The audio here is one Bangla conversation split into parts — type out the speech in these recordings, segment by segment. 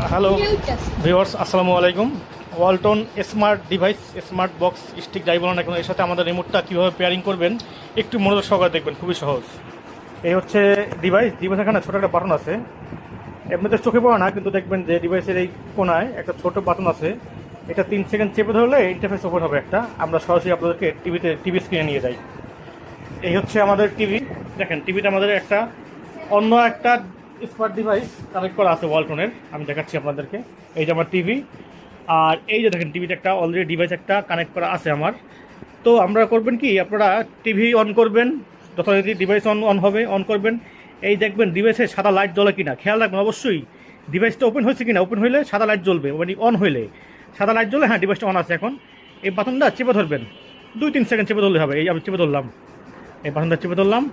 হ্যালো ভিউয়ার্স, আসসালামু আলাইকুম। Walton smart device, smart box, stick যাই বলেন না কেন, এর সাথে আমাদের রিমোটটা কীভাবে পেয়ারিং করবেন একটু মনোযোগ সহকারে দেখবেন, খুবই সহজ। এই হচ্ছে ডিভাইস এখানে ছোটো একটা বাটন আছে, এমনিতে চোখে পড়ে না, কিন্তু দেখবেন যে ডিভাইসের এই কোনায় একটা ছোট বাটন আছে। এটা 3 সেকেন্ড চেপে ধরলে ইন্টারফেস ওপেন হবে একটা। আমরা সরাসরি আপনাদেরকে টিভি স্ক্রিনে নিয়ে যাই। এই হচ্ছে আমাদের টিভি। দেখেন, টিভিটা আমাদের একটা অন্য একটা স্মার্ট ডিভাইস কানেক্ট করা আছে ওয়ালটনের। আমি দেখাচ্ছি আপনাদেরকে। এই যে আমার টিভি, আর এই যে দেখেন টিভিতে একটা অলরেডি ডিভাইস একটা কানেক্ট করা আছে আমার। তো আমরা করবেন কি, আপনারা টিভি অন করবেন, যথারীতি ডিভাইস অন হবে, অন করবেন। এই দেখবেন ডিভাইসে সাদা লাইট জ্বলে কিনা, খেয়াল রাখবেন অবশ্যই। ডিভাইসটা ওপেন হয়েছে কিনা, ওপেন হইলে সাদা লাইট জ্বলবে, মানে অন হইলে সাদা লাইট জ্বলে, হ্যাঁ ডিভাইসটা অন আছে। এখন এই বাটনটা চেপে ধরবেন, 2-3 সেকেন্ড চেপে ধরলে হবে। এই আমি চেপে ধরলাম, এই বাটনটা চেপে ধরলাম।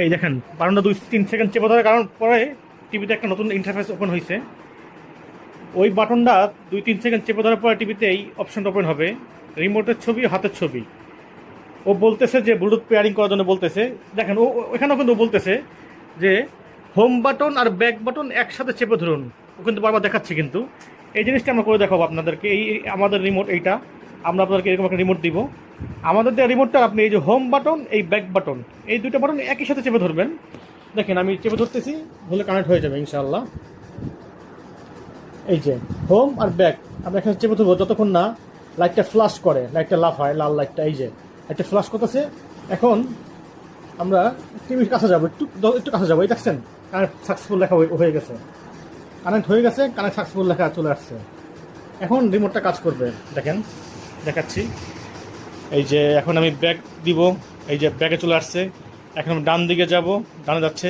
এই দেখেন বাটনটা 2-3 সেকেন্ড চেপে ধরার কারণ পরে টিভিতে একটা নতুন ইন্টারফেস ওপেন হয়েছে। ওই বাটনটা 2-3 সেকেন্ড চেপে ধরার পরে টিভিতে এই অপশনটা ওপেন হবে, রিমোটের ছবি, হাতের ছবি। ও বলতেছে যে ব্লুটুথ পেয়ারিং করার জন্য বলতেছে। দেখেন ও এখানেও কিন্তু বলতেছে যে হোম বাটন আর ব্যাক বাটন একসাথে চেপে ধরুন। ও কিন্তু বারবার দেখাচ্ছে, কিন্তু এই জিনিসটা আমরা করে দেখাবো আপনাদেরকে। এই আমাদের রিমোট এইটা, আমরা আপনাদেরকে এরকম একটা রিমোট দিব। আমাদের দেওয়া রিমোটটা আপনি এই যে হোম বাটন, এই ব্যাক বাটন, এই দুটো বাটন একই সাথে চেপে ধরবেন। দেখেন আমি চেপে ধরতেছি, হলে কানেক্ট হয়ে যাবে ইনশাআল্লাহ। এই যে হোম আর ব্যাক আমরা এখানে চেপে ধরবো যতক্ষণ না লাইটটা ফ্লাশ করে, লাইটটা লাফায়, লাল লাইটটা। এই যে একটা ফ্লাশ করতেছে। এখন আমরা টিভির কাছে যাবো, একটু কাছে যাবো। এই দেখছেন কানেক্ট সাকসেসফুল লেখা হয়ে গেছে, কানেক্ট হয়ে গেছে, কানেক্ট সাকসেসফুল লেখা চলে আসছে। এখন রিমোটটা কাজ করবে, দেখেন দেখাচ্ছি। এই যে এখন আমি ব্যাক দিব, এই যে ব্যাকে চলে আসছে। এখন আমি ডান দিকে যাব, ডানে যাচ্ছে,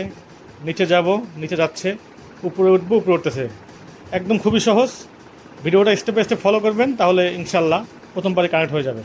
নিচে যাব, নিচে যাচ্ছে, উপরে উঠবো, উপরে উঠতেছে। একদম খুবই সহজ। ভিডিওটা স্টেপ বাই স্টেপ ফলো করবেন, তাহলে ইনশাল্লাহ প্রথমবারে কানেক্ট হয়ে যাবে।